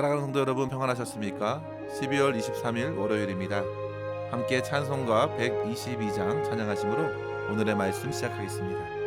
사랑하는 성도 여러분, 평안하셨습니까? 12월 23일 월요일입니다. 함께 찬송가 122장 찬양하심으로 오늘의 말씀 시작하겠습니다.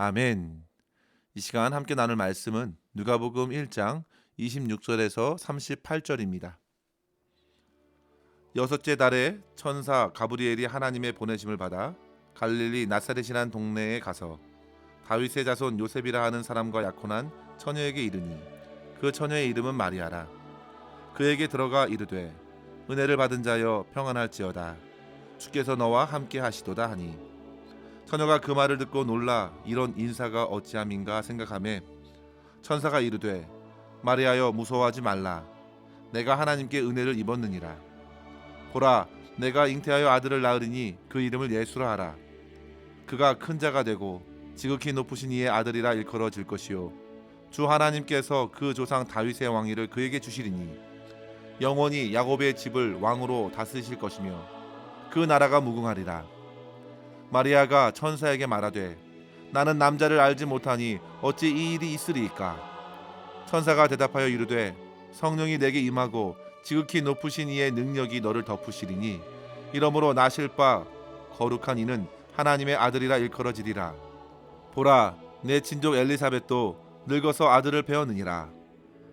아멘. 이 시간 함께 나눌 말씀은 누가복음 1장 26절에서 38절입니다. 여섯째 달에 천사 가브리엘이 하나님의 보내심을 받아 갈릴리 나사렛이라는 동네에 가서 다윗의 자손 요셉이라 하는 사람과 약혼한 처녀에게 이르니 그 처녀의 이름은 마리아라. 그에게 들어가 이르되 은혜를 받은 자여 평안할지어다. 주께서 너와 함께 하시도다 하니 처녀가 그 말을 듣고 놀라 이런 인사가 어찌함인가 생각하매 천사가 이르되 마리아여 무서워하지 말라. 내가 하나님께 은혜를 입었느니라. 보라 내가 잉태하여 아들을 낳으리니 그 이름을 예수라 하라. 그가 큰 자가 되고 지극히 높으신 이의 아들이라 일컬어질 것이요 주 하나님께서 그 조상 다윗의 왕위를 그에게 주시리니 영원히 야곱의 집을 왕으로 다스리실 것이며 그 나라가 무궁하리라. 마리아가 천사에게 말하되 나는 남자를 알지 못하니 어찌 이 일이 있으리이까? 천사가 대답하여 이르되 성령이 내게 임하고 지극히 높으신 이의 능력이 너를 덮으시리니 이러므로 나실 바 거룩한 이는 하나님의 아들이라 일컬어지리라. 보라, 내 친족 엘리사벳도 늙어서 아들을 배었느니라.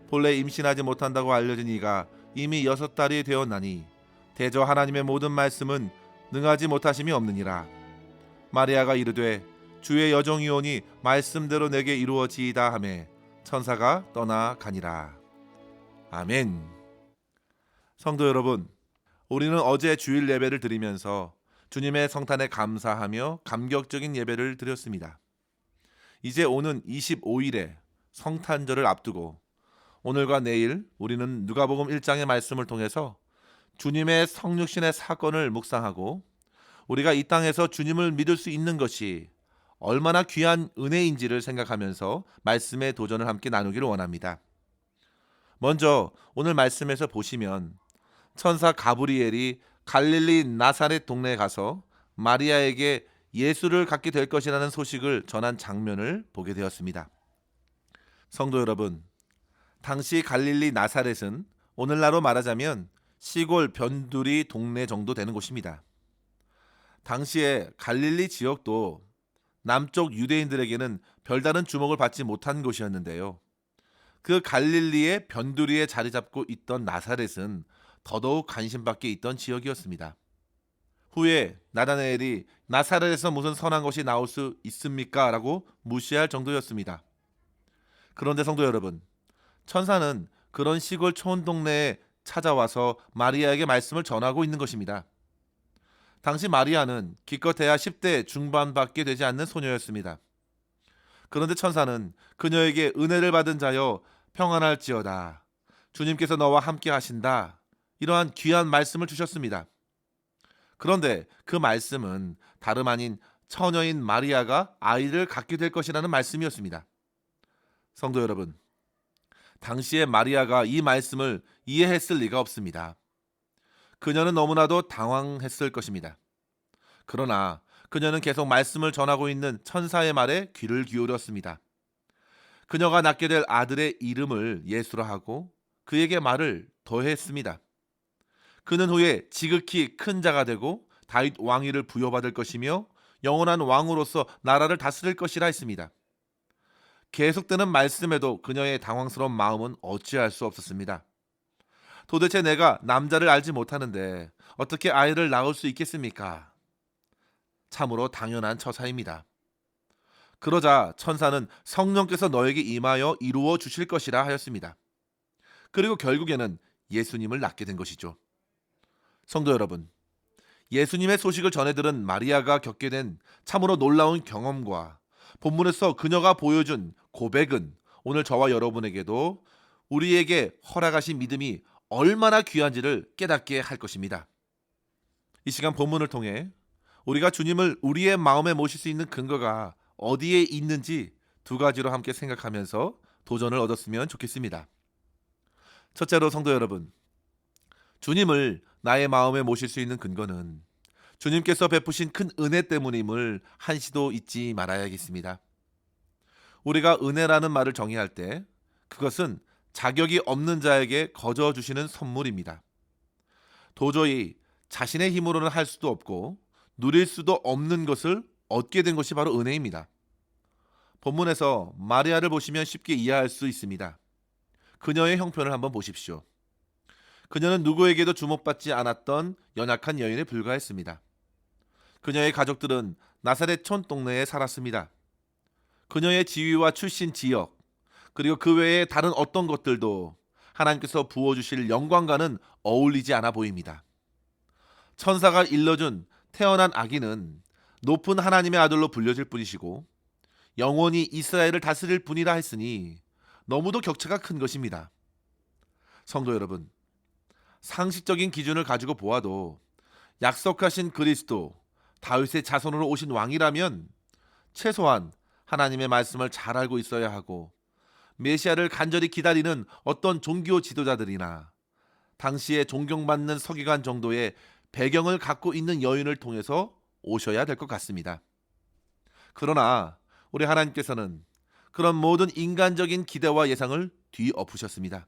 본래 임신하지 못한다고 알려진 이가 이미 6달이 되었나니 대저 하나님의 모든 말씀은 능하지 못하심이 없느니라. 마리아가 이르되 주의 여종이오니 말씀대로 내게 이루어지이다 하매 천사가 떠나가니라. 아멘. 성도 여러분, 우리는 어제 주일 예배를 드리면서 주님의 성탄에 감사하며 감격적인 예배를 드렸습니다. 이제 오는 25일에 성탄절을 앞두고 오늘과 내일 우리는 누가복음 1장의 말씀을 통해서 주님의 성육신의 사건을 묵상하고 우리가 이 땅에서 주님을 믿을 수 있는 것이 얼마나 귀한 은혜인지를 생각하면서 말씀의 도전을 함께 나누기를 원합니다. 먼저 오늘 말씀에서 보시면 천사 가브리엘이 갈릴리 나사렛 동네에 가서 마리아에게 예수를 갖게 될 것이라는 소식을 전한 장면을 보게 되었습니다. 성도 여러분, 당시 갈릴리 나사렛은 오늘날로 말하자면 시골 변두리 동네 정도 되는 곳입니다. 당시에 갈릴리 지역도 남쪽 유대인들에게는 별다른 주목을 받지 못한 곳이었는데요. 그 갈릴리의 변두리에 자리 잡고 있던 나사렛은 더더욱 관심밖에 있던 지역이었습니다. 후에 나다나엘이 나사렛에서 무슨 선한 것이 나올 수 있습니까? 라고 무시할 정도였습니다. 그런데 성도 여러분, 천사는 그런 시골 촌동네에 찾아와서 마리아에게 말씀을 전하고 있는 것입니다. 당시 마리아는 기껏해야 10대 중반밖에 되지 않는 소녀였습니다. 그런데 천사는 그녀에게 은혜를 받은 자여 평안할지어다. 주님께서 너와 함께 하신다. 이러한 귀한 말씀을 주셨습니다. 그런데 그 말씀은 다름 아닌 처녀인 마리아가 아이를 갖게 될 것이라는 말씀이었습니다. 성도 여러분, 당시에 마리아가 이 말씀을 이해했을 리가 없습니다. 그녀는 너무나도 당황했을 것입니다. 그러나 그녀는 계속 말씀을 전하고 있는 천사의 말에 귀를 기울였습니다. 그녀가 낳게 될 아들의 이름을 예수라 하고 그에게 말을 더했습니다. 그는 후에 지극히 큰 자가 되고 다윗 왕위를 부여받을 것이며 영원한 왕으로서 나라를 다스릴 것이라 했습니다. 계속되는 말씀에도 그녀의 당황스러운 마음은 어찌할 수 없었습니다. 도대체 내가 남자를 알지 못하는데 어떻게 아이를 낳을 수 있겠습니까? 참으로 당연한 처사입니다. 그러자 천사는 성령께서 너에게 임하여 이루어 주실 것이라 하였습니다. 그리고 결국에는 예수님을 낳게 된 것이죠. 성도 여러분, 예수님의 소식을 전해들은 마리아가 겪게 된 참으로 놀라운 경험과 본문에서 그녀가 보여준 고백은 오늘 저와 여러분에게도 우리에게 허락하신 믿음이 얼마나 귀한지를 깨닫게 할 것입니다. 이 시간 본문을 통해 우리가 주님을 우리의 마음에 모실 수 있는 근거가 어디에 있는지 두 가지로 함께 생각하면서 도전을 얻었으면 좋겠습니다. 첫째로 성도 여러분, 주님을 나의 마음에 모실 수 있는 근거는 주님께서 베푸신 큰 은혜 때문임을 한시도 잊지 말아야겠습니다. 우리가 은혜라는 말을 정의할 때 그것은 자격이 없는 자에게 거저 주시는 선물입니다. 도저히 자신의 힘으로는 할 수도 없고 누릴 수도 없는 것을 얻게 된 것이 바로 은혜입니다. 본문에서 마리아를 보시면 쉽게 이해할 수 있습니다. 그녀의 형편을 한번 보십시오. 그녀는 누구에게도 주목받지 않았던 연약한 여인에 불과했습니다. 그녀의 가족들은 나사렛 촌 동네에 살았습니다. 그녀의 지위와 출신 지역, 그리고 그 외에 다른 어떤 것들도 하나님께서 부어주실 영광과는 어울리지 않아 보입니다. 천사가 일러준 태어난 아기는 높은 하나님의 아들로 불려질 뿐이시고 영원히 이스라엘을 다스릴 분이라 했으니 너무도 격차가 큰 것입니다. 성도 여러분, 상식적인 기준을 가지고 보아도 약속하신 그리스도, 다윗의 자손으로 오신 왕이라면 최소한 하나님의 말씀을 잘 알고 있어야 하고 메시아를 간절히 기다리는 어떤 종교 지도자들이나 당시에 존경받는 서기관 정도의 배경을 갖고 있는 여인을 통해서 오셔야 될 것 같습니다. 그러나 우리 하나님께서는 그런 모든 인간적인 기대와 예상을 뒤엎으셨습니다.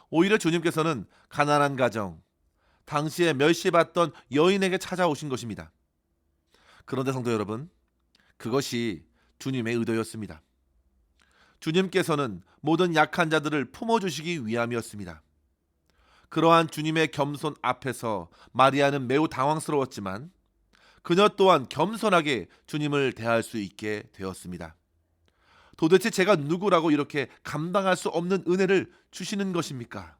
오히려 주님께서는 가난한 가정, 당시에 멸시받던 여인에게 찾아오신 것입니다. 그런데 성도 여러분, 그것이 주님의 의도였습니다. 주님께서는 모든 약한 자들을 품어주시기 위함이었습니다. 그러한 주님의 겸손 앞에서 마리아는 매우 당황스러웠지만 그녀 또한 겸손하게 주님을 대할 수 있게 되었습니다. 도대체 제가 누구라고 이렇게 감당할 수 없는 은혜를 주시는 것입니까?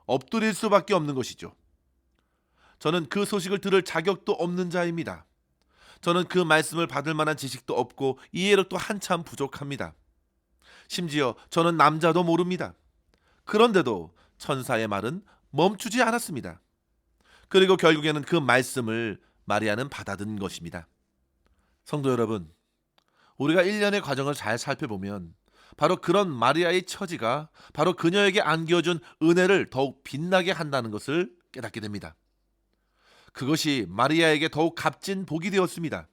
엎드릴 수밖에 없는 것이죠. 저는 그 소식을 들을 자격도 없는 자입니다. 저는 그 말씀을 받을 만한 지식도 없고 이해력도 한참 부족합니다. 심지어 저는 남자도 모릅니다. 그런데도 천사의 말은 멈추지 않았습니다. 그리고 결국에는 그 말씀을 마리아는 받아든 것입니다. 성도 여러분, 우리가 1년의 과정을 잘 살펴보면 바로 그런 마리아의 처지가 바로 그녀에게 안겨준 은혜를 더욱 빛나게 한다는 것을 깨닫게 됩니다. 그것이 마리아에게 더욱 값진 복이 되었습니다.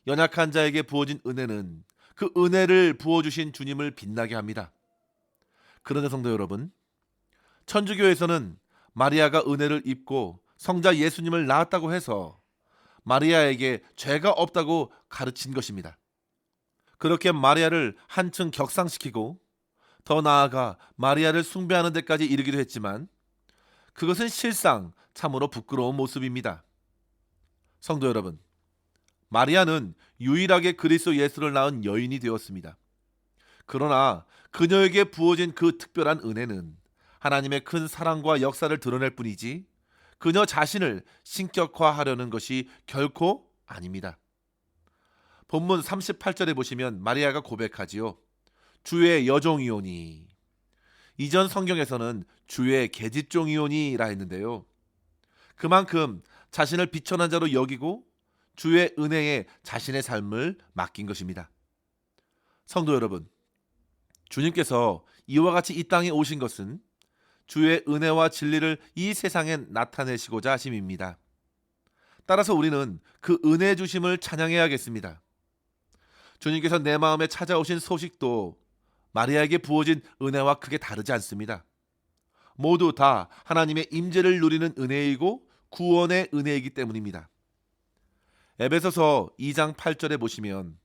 연약한 자에게 부어진 은혜는 그 은혜를 부어주신 주님을 빛나게 합니다. 그런데 성도 여러분, 천주교에서는 마리아가 은혜를 입고 성자 예수님을 낳았다고 해서 마리아에게 죄가 없다고 가르친 것입니다. 그렇게 마리아를 한층 격상시키고 더 나아가 마리아를 숭배하는 데까지 이르기도 했지만 그것은 실상 참으로 부끄러운 모습입니다. 성도 여러분, 마리아는 유일하게 그리스도 예수를 낳은 여인이 되었습니다. 그러나 그녀에게 부어진 그 특별한 은혜는 하나님의 큰 사랑과 역사를 드러낼 뿐이지 그녀 자신을 신격화하려는 것이 결코 아닙니다. 본문 38절에 보시면 마리아가 고백하지요. 주의 여종이오니. 이전 성경에서는 주의 계집종이오니라 했는데요. 그만큼 자신을 비천한 자로 여기고 주의 은혜에 자신의 삶을 맡긴 것입니다. 성도 여러분, 주님께서 이와 같이 이 땅에 오신 것은 주의 은혜와 진리를 이 세상에 나타내시고자 하심입니다. 따라서 우리는 그 은혜 주심을 찬양해야겠습니다. 주님께서 내 마음에 찾아오신 소식도 마리아에게 부어진 은혜와 크게 다르지 않습니다. 모두 다 하나님의 임재를 누리는 은혜이고 구원의 은혜이기 때문입니다. 에베소서 2장 8절에 보시면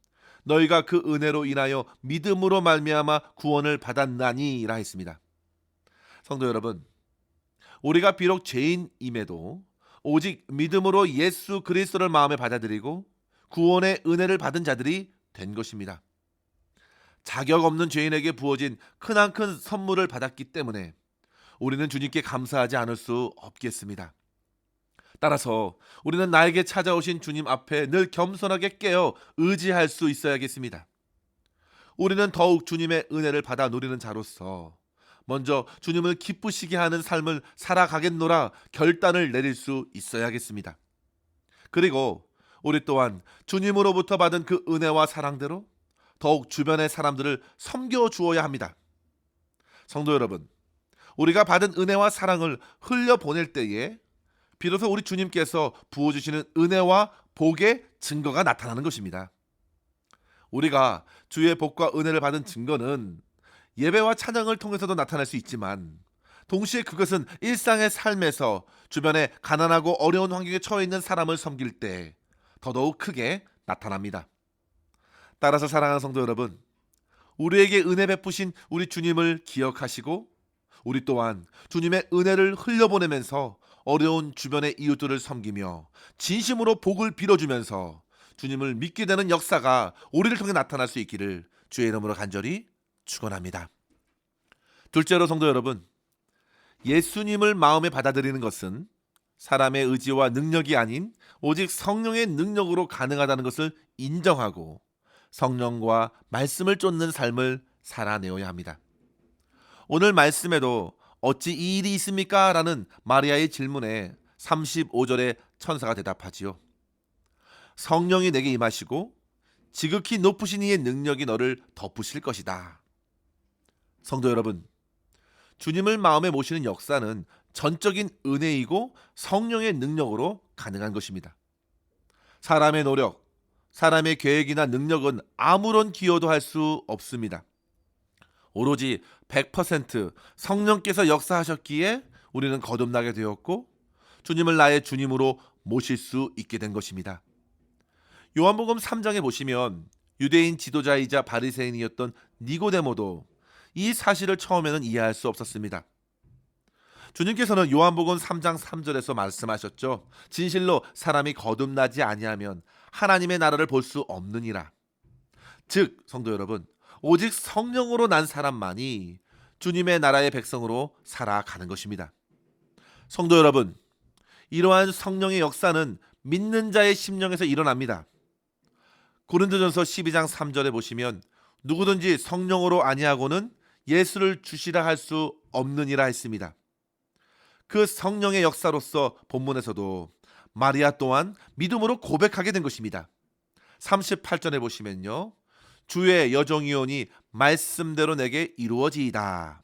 너희가 그 은혜로 인하여 믿음으로 말미암아 구원을 받았나니라 했습니다. 성도 여러분, 우리가 비록 죄인임에도 오직 믿음으로 예수 그리스도를 마음에 받아들이고 구원의 은혜를 받은 자들이 된 것입니다. 자격 없는 죄인에게 부어진 크나큰 선물을 받았기 때문에 우리는 주님께 감사하지 않을 수 없겠습니다. 따라서 우리는 나에게 찾아오신 주님 앞에 늘 겸손하게 깨어 의지할 수 있어야겠습니다. 우리는 더욱 주님의 은혜를 받아 누리는 자로서 먼저 주님을 기쁘시게 하는 삶을 살아가겠노라 결단을 내릴 수 있어야겠습니다. 그리고 우리 또한 주님으로부터 받은 그 은혜와 사랑대로 더욱 주변의 사람들을 섬겨 주어야 합니다. 성도 여러분, 우리가 받은 은혜와 사랑을 흘려보낼 때에 비로소 우리 주님께서 부어주시는 은혜와 복의 증거가 나타나는 것입니다. 우리가 주의 복과 은혜를 받은 증거는 예배와 찬양을 통해서도 나타날 수 있지만 동시에 그것은 일상의 삶에서 주변에 가난하고 어려운 환경에 처해 있는 사람을 섬길 때 더더욱 크게 나타납니다. 따라서 사랑하는 성도 여러분, 우리에게 은혜 베푸신 우리 주님을 기억하시고 우리 또한 주님의 은혜를 흘려보내면서 어려운 주변의 이웃들을 섬기며 진심으로 복을 빌어주면서 주님을 믿게 되는 역사가 우리를 통해 나타날 수 있기를 주의 이름으로 간절히 축원합니다. 둘째로 성도 여러분, 예수님을 마음에 받아들이는 것은 사람의 의지와 능력이 아닌 오직 성령의 능력으로 가능하다는 것을 인정하고 성령과 말씀을 쫓는 삶을 살아내어야 합니다. 오늘 말씀에도 어찌 이 일이 있습니까? 라는 마리아의 질문에 35절에 천사가 대답하지요. 성령이 내게 임하시고 지극히 높으신 이의 능력이 너를 덮으실 것이다. 성도 여러분, 주님을 마음에 모시는 역사는 전적인 은혜이고 성령의 능력으로 가능한 것입니다. 사람의 노력, 사람의 계획이나 능력은 아무런 기여도 할 수 없습니다. 오로지 100% 성령께서 역사하셨기에 우리는 거듭나게 되었고 주님을 나의 주님으로 모실 수 있게 된 것입니다. 요한복음 3장에 보시면 유대인 지도자이자 바리새인이었던 니고데모도 이 사실을 처음에는 이해할 수 없었습니다. 주님께서는 요한복음 3장 3절에서 말씀하셨죠. 진실로 사람이 거듭나지 아니하면 하나님의 나라를 볼 수 없느니라. 즉 성도 여러분, 오직 성령으로 난 사람만이 주님의 나라의 백성으로 살아가는 것입니다. 성도 여러분, 이러한 성령의 역사는 믿는 자의 심령에서 일어납니다. 고린도전서 12장 3절에 보시면 누구든지 성령으로 아니하고는 예수를 주시라 할 수 없느니라 했습니다. 그 성령의 역사로서 본문에서도 마리아 또한 믿음으로 고백하게 된 것입니다. 38절에 보시면요, 주의 여종이오니 말씀대로 내게 이루어지이다.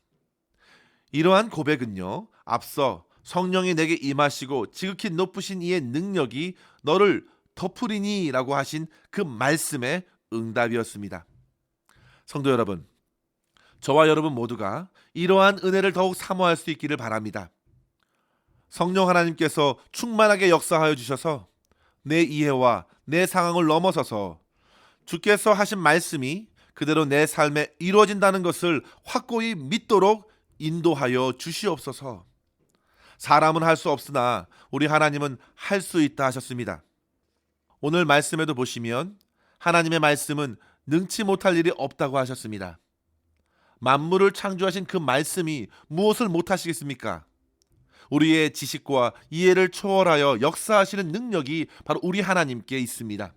이러한 고백은요, 앞서 성령이 내게 임하시고 지극히 높으신 이의 능력이 너를 덮으리니 라고 하신 그 말씀의 응답이었습니다. 성도 여러분, 저와 여러분 모두가 이러한 은혜를 더욱 사모할 수 있기를 바랍니다. 성령 하나님께서 충만하게 역사하여 주셔서 내 이해와 내 상황을 넘어서서 주께서 하신 말씀이 그대로 내 삶에 이루어진다는 것을 확고히 믿도록 인도하여 주시옵소서. 사람은 할 수 없으나 우리 하나님은 할 수 있다 하셨습니다. 오늘 말씀에도 보시면 하나님의 말씀은 능치 못할 일이 없다고 하셨습니다. 만물을 창조하신 그 말씀이 무엇을 못하시겠습니까? 우리의 지식과 이해를 초월하여 역사하시는 능력이 바로 우리 하나님께 있습니다.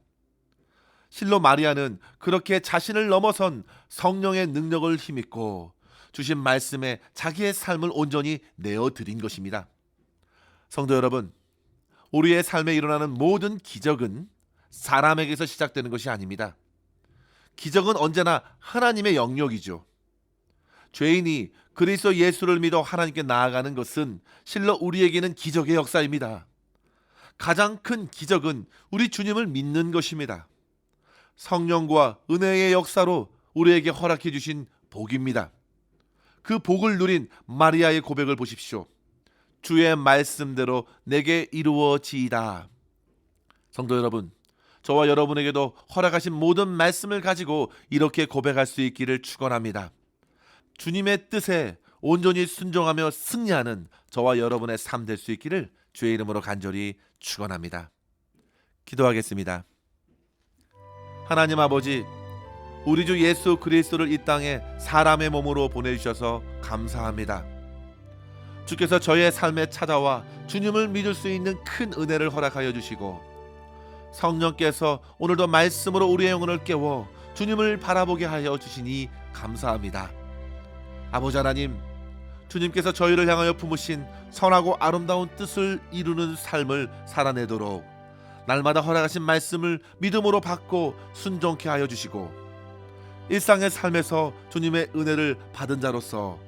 실로 마리아는 그렇게 자신을 넘어선 성령의 능력을 힘입고 주신 말씀에 자기의 삶을 온전히 내어드린 것입니다. 성도 여러분, 우리의 삶에 일어나는 모든 기적은 사람에게서 시작되는 것이 아닙니다. 기적은 언제나 하나님의 영역이죠. 죄인이 그리스도 예수를 믿어 하나님께 나아가는 것은 실로 우리에게는 기적의 역사입니다. 가장 큰 기적은 우리 주님을 믿는 것입니다. 성령과 은혜의 역사로 우리에게 허락해 주신 복입니다. 그 복을 누린 마리아의 고백을 보십시오. 주의 말씀대로 내게 이루어지이다. 성도 여러분, 저와 여러분에게도 허락하신 모든 말씀을 가지고 이렇게 고백할 수 있기를 축원합니다. 주님의 뜻에 온전히 순종하며 승리하는 저와 여러분의 삶 될 수 있기를 주의 이름으로 간절히 축원합니다. 기도하겠습니다. 하나님 아버지, 우리 주 예수 그리스도를 이 땅에 사람의 몸으로 보내주셔서 감사합니다. 주께서 저의 삶에 찾아와 주님을 믿을 수 있는 큰 은혜를 허락하여 주시고 성령께서 오늘도 말씀으로 우리의 영혼을 깨워 주님을 바라보게 하여 주시니 감사합니다. 아버지 하나님, 주님께서 저희를 향하여 품으신 선하고 아름다운 뜻을 이루는 삶을 살아내도록 날마다 허락하신 말씀을 믿음으로 받고 순종케 하여 주시고 일상의 삶에서 주님의 은혜를 받은 자로서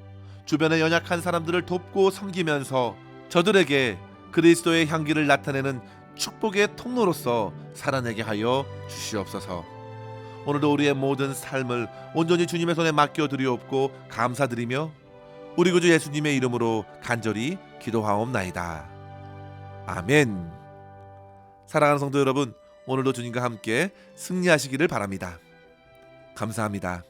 주변의 연약한 사람들을 돕고 섬기면서 저들에게 그리스도의 향기를 나타내는 축복의 통로로서 살아내게 하여 주시옵소서. 오늘도 우리의 모든 삶을 온전히 주님의 손에 맡겨드리옵고 감사드리며 우리 구주 예수님의 이름으로 간절히 기도하옵나이다. 아멘. 사랑하는 성도 여러분, 오늘도 주님과 함께 승리하시기를 바랍니다. 감사합니다.